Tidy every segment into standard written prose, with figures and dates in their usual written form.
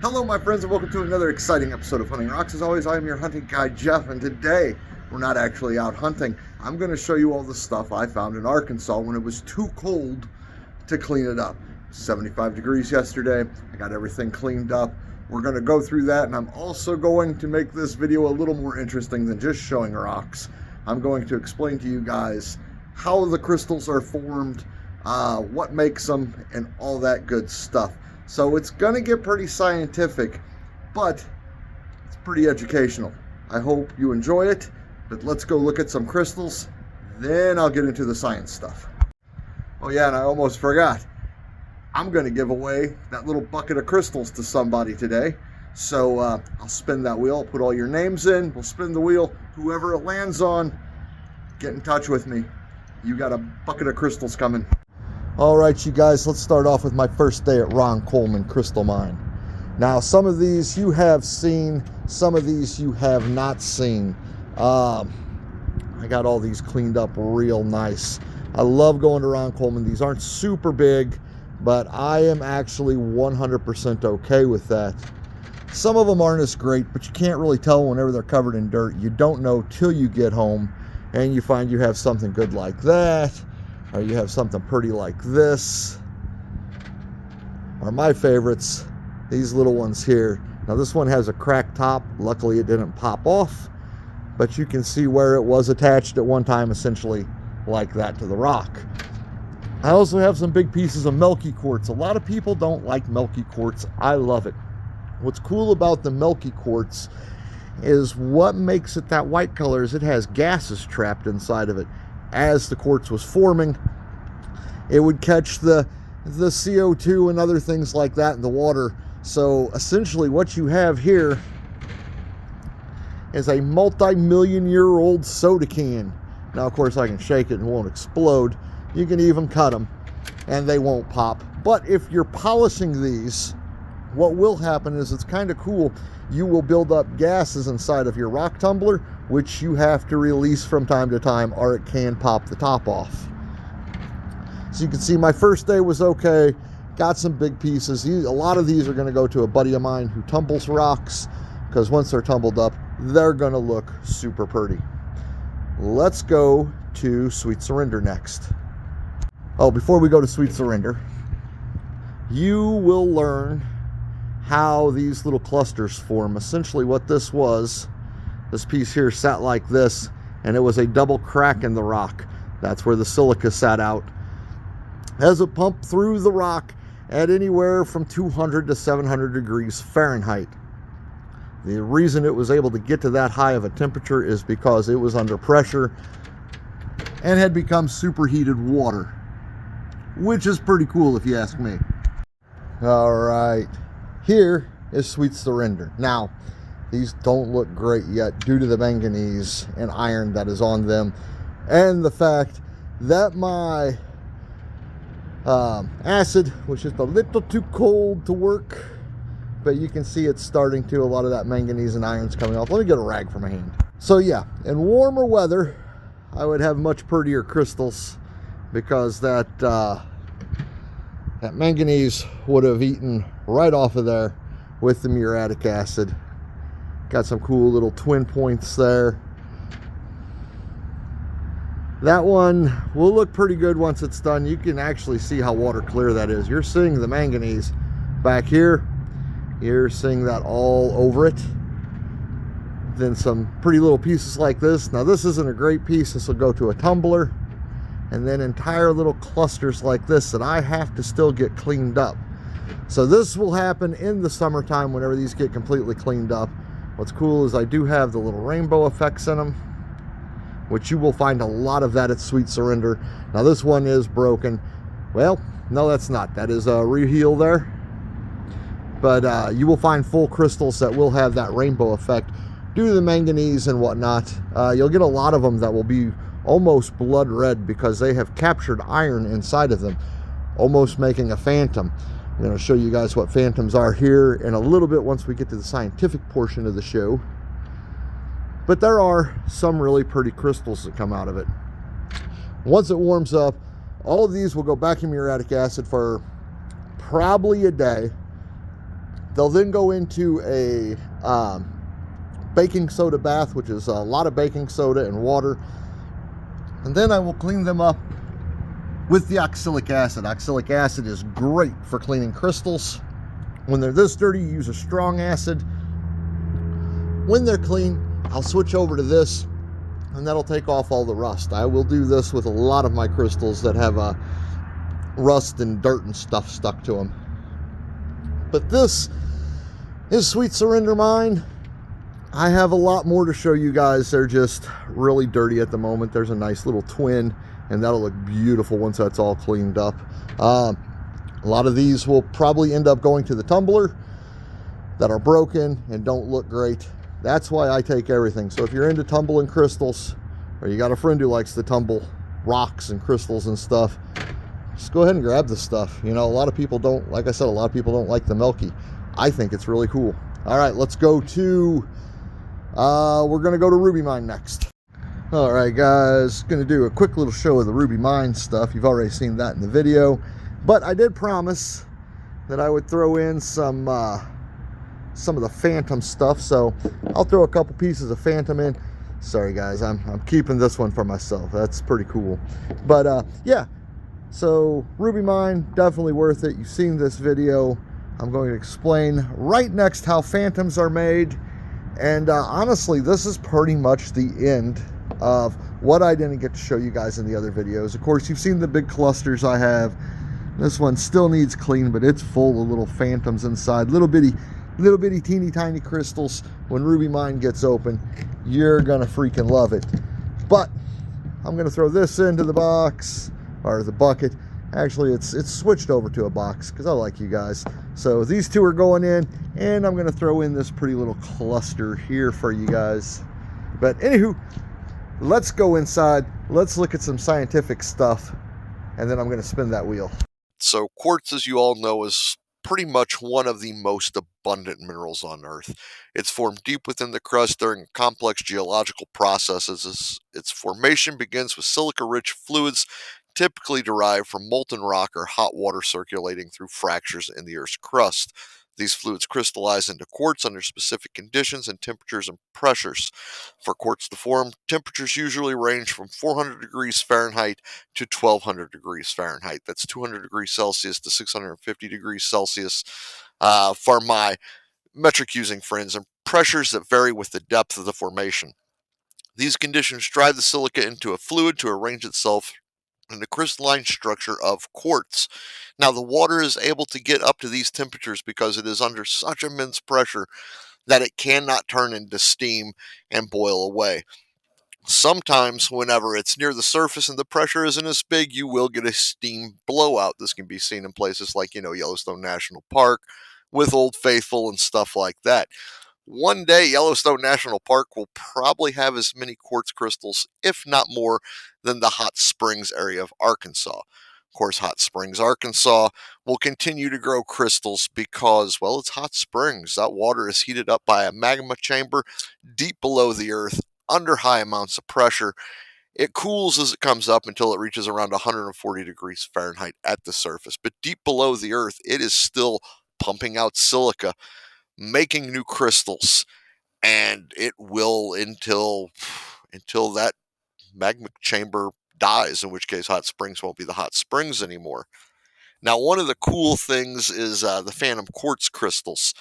Hello my friends and welcome to another exciting episode of Hunting Rocks. As always, I am your hunting guide Jeff, and today we're not actually out hunting. I'm going to show you all the stuff I found in Arkansas when it was too cold to clean it up. 75 degrees yesterday. I got everything cleaned up. We're going to go through that, and I'm also going to make this video a little more interesting than just showing rocks. I'm going to explain to you guys how the crystals are formed, what makes them, and all that good stuff. So it's going to get pretty scientific, but it's pretty educational. I hope you enjoy it, but let's go look at some crystals, then I'll get into the science stuff. Oh yeah, and I almost forgot. I'm going to give away that little bucket of crystals to somebody today. So I'll spin that wheel, put all your names in, we'll spin the wheel. Whoever it lands on, get in touch with me. You got a bucket of crystals coming. All right, you guys, let's start off with my first day at Ron Coleman Crystal Mine. Now, some of these you have seen, some of these you have not seen. I got all these cleaned up real nice. I love going to Ron Coleman. These aren't super big, but I am actually 100% okay with that. Some of them aren't as great, but you can't really tell whenever they're covered in dirt. You don't know till you get home and you find you have something good like that, or you have something pretty like this, are my favorites, these little ones here. Now this one has a cracked top. Luckily it didn't pop off, but you can see where it was attached at one time, essentially like that to the rock. I also have some big pieces of milky quartz. A lot of people don't like milky quartz. I love it. What's cool about the milky quartz is what makes it that white color is it has gases trapped inside of it. As the quartz was forming, it would catch the CO2 and other things like that in the water. So essentially what you have here is a multi-million-year-old soda can. Now of course I can shake it and it won't explode. You can even cut them and they won't pop. But if you're polishing these, what will happen is, it's kind of cool, you will build up gases inside of your rock tumbler, which you have to release from time to time or it can pop the top off. So you can see my first day was okay. Got some big pieces. A lot of these are going to go to a buddy of mine who tumbles rocks, because once they're tumbled up, they're going to look super pretty. Let's go to Sweet Surrender next. Oh, before we go to Sweet Surrender, you will learn how these little clusters form. Essentially what this was, this piece here sat like this, and it was a double crack in the rock. That's where the silica sat out. As it pumped through the rock at anywhere from 200 to 700 degrees Fahrenheit. The reason it was able to get to that high of a temperature is because it was under pressure and had become superheated water, which is pretty cool if you ask me. All right, here is Sweet Surrender. Now, these don't look great yet due to the manganese and iron that is on them, and the fact that my acid was just a little too cold to work. But you can see it's starting to, a lot of that manganese and iron's coming off. Let me get a rag for my hand. So yeah, in warmer weather, I would have much prettier crystals, because that manganese would have eaten right off of there with the muriatic acid. Got some cool little twin points there. That one will look pretty good once it's done. You can actually see how water clear that is. You're seeing the manganese back here. You're seeing that all over it. Then some pretty little pieces like this. Now this isn't a great piece. This will go to a tumbler. And then entire little clusters like this that I have to still get cleaned up. So this will happen in the summertime whenever these get completely cleaned up. What's cool is I do have the little rainbow effects in them, which you will find a lot of that at Sweet Surrender. Now this one is broken. Well, no, that's not. That is a reheal there. But you will find full crystals that will have that rainbow effect due to the manganese and whatnot. You'll get a lot of them that will be almost blood red because they have captured iron inside of them, almost making a phantom. I'm going to show you guys what phantoms are here in a little bit once we get to the scientific portion of the show. But there are some really pretty crystals that come out of it. Once it warms up, all of these will go back in muriatic acid for probably a day. They'll then go into a baking soda bath, which is a lot of baking soda and water. And then I will clean them up with the oxalic acid. Oxalic acid is great for cleaning crystals. When they're this dirty, use a strong acid. When they're clean, I'll switch over to this, and that'll take off all the rust. I will do this with a lot of my crystals that have rust and dirt and stuff stuck to them. But this is Sweet Surrender Mine. I have a lot more to show you guys. They're just really dirty at the moment. There's a nice little twin, and that'll look beautiful once that's all cleaned up. A lot of these will probably end up going to the tumbler that are broken and don't look great. That's why I take everything. So if you're into tumbling crystals, or you got a friend who likes to tumble rocks and crystals and stuff, just go ahead and grab this stuff. You know, a lot of people don't, like I said, a lot of people don't like the milky. I think it's really cool. All right, let's go to, we're gonna go to Ruby Mine next. All right, guys, gonna do a quick little show of the Ruby Mine stuff. You've already seen that in the video, but I did promise that I would throw in some of the Phantom stuff, so I'll throw a couple pieces of Phantom in. Sorry, guys, I'm keeping this one for myself. That's pretty cool. But yeah, so Ruby Mine, definitely worth it. You've seen this video. I'm going to explain right next how Phantoms are made. And honestly, this is pretty much the end of what I didn't get to show you guys in the other videos. Of course, you've seen the big clusters I have. This one still needs clean, but it's full of little Phantoms inside. Little bitty teeny tiny crystals. When Ruby Mine gets open, you're gonna freaking love it. But I'm gonna throw this into the box, or the bucket. Actually, it's switched over to a box because I like you guys. So these two are going in, and I'm gonna throw in this pretty little cluster here for you guys. But anywho, let's go inside. Let's look at some scientific stuff, and then I'm gonna spin that wheel. So quartz, as you all know, is pretty much one of the most abundant minerals on Earth. It's formed deep within the crust during complex geological processes. Its formation begins with silica-rich fluids typically derived from molten rock or hot water circulating through fractures in the Earth's crust. These fluids crystallize into quartz under specific conditions and temperatures and pressures. For quartz to form, temperatures usually range from 400 degrees Fahrenheit to 1200 degrees Fahrenheit. That's 200 degrees Celsius to 650 degrees Celsius for my metric using friends, and pressures that vary with the depth of the formation. These conditions drive the silica into a fluid to arrange itself in the crystalline structure of quartz. Now, the water is able to get up to these temperatures because it is under such immense pressure that it cannot turn into steam and boil away. Sometimes, whenever it's near the surface and the pressure isn't as big, you will get a steam blowout. This can be seen in places like, Yellowstone National Park with Old Faithful and stuff like that. One day, Yellowstone National Park will probably have as many quartz crystals, if not more, than the Hot Springs area of Arkansas. Of course, Hot Springs, Arkansas will continue to grow crystals because, well, it's hot springs. That water is heated up by a magma chamber deep below the earth under high amounts of pressure. It cools as it comes up until it reaches around 140 degrees Fahrenheit at the surface. But deep below the earth, it is still pumping out silica, making new crystals, and it will until that magma chamber dies, in which case Hot Springs won't be the Hot Springs anymore. Now, one of the cool things is the Phantom quartz crystals.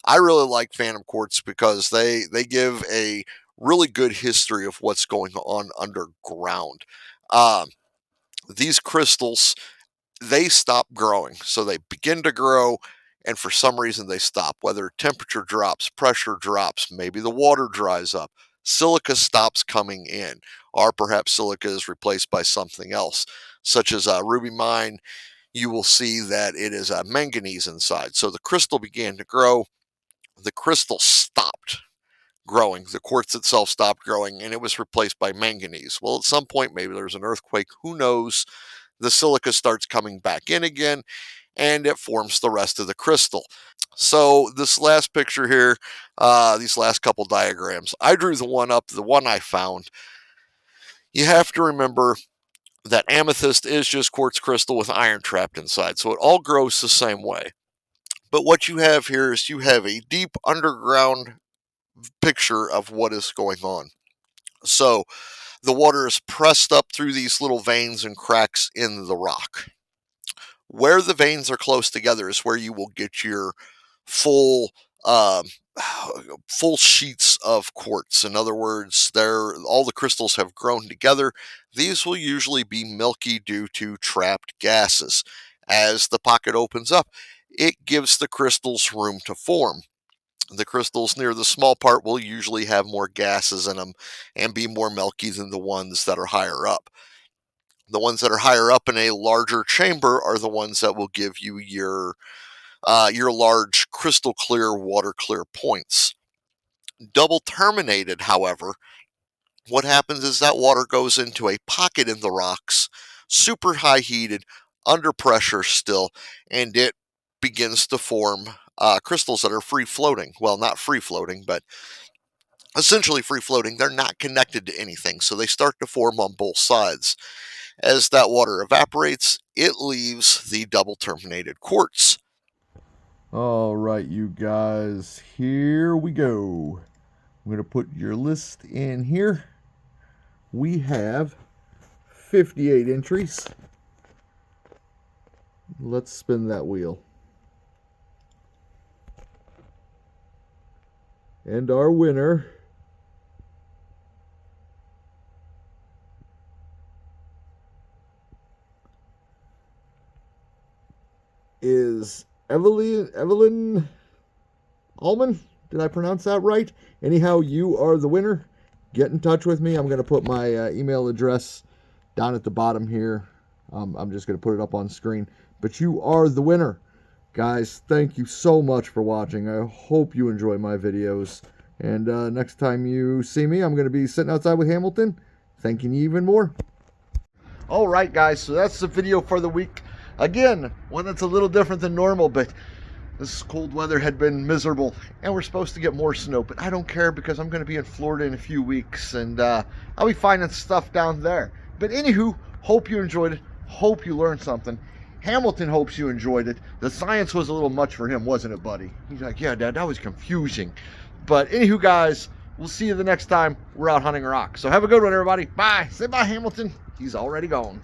I really like Phantom quartz because they give a really good history of what's going on underground. These crystals, they stop growing. So they begin to grow, and for some reason they stop. Whether temperature drops, pressure drops, maybe the water dries up, silica stops coming in, or perhaps silica is replaced by something else, such as Ruby Mine. You will see that it is manganese inside. So the crystal began to grow. The crystal stopped growing. The quartz itself stopped growing, and it was replaced by manganese. Well, at some point, maybe there's an earthquake, who knows? The silica starts coming back in again, and it forms the rest of the crystal. So this last picture here, these last couple diagrams, I drew the one I found. You have to remember that amethyst is just quartz crystal with iron trapped inside, so it all grows the same way. But what you have here is you have a deep underground picture of what is going on. So the water is pressed up through these little veins and cracks in the rock. Where the veins are close together is where you will get your full um, full sheets of quartz. In other words, all the crystals have grown together. These will usually be milky due to trapped gases. As the pocket opens up, it gives the crystals room to form. The crystals near the small part will usually have more gases in them and be more milky than the ones that are higher up. The ones that are higher up in a larger chamber are the ones that will give you your large crystal clear, water clear points. Double terminated, however, what happens is that water goes into a pocket in the rocks, super high heated, under pressure still, and it begins to form crystals that are free floating. Well, not free floating, but essentially free floating. They're not connected to anything, so they start to form on both sides. As that water evaporates, it leaves the double terminated quartz. All right, you guys, here we go. I'm going to put your list in here. We have 58 entries. Let's spin that wheel. And our winner is Evelyn Allman. Did I pronounce that right? Anyhow, you are the winner. Get in touch with me. I'm going to put my email address down at the bottom here. I'm just going to put it up on screen. But you are the winner. Guys, thank you so much for watching. I hope you enjoy my videos. And next time you see me, I'm going to be sitting outside with Hamilton, thanking you even more. All right, guys, so that's the video for the week. Again, one that's a little different than normal, but this cold weather had been miserable, and we're supposed to get more snow, but I don't care because I'm going to be in Florida in a few weeks, and I'll be finding stuff down there. But anywho, hope you enjoyed it. Hope you learned something. Hamilton hopes you enjoyed it. The science was a little much for him, wasn't it, buddy? He's like, yeah, Dad, that was confusing. But anywho, guys, we'll see you the next time we're out hunting rock. So have a good one, everybody. Bye. Say bye, Hamilton. He's already gone.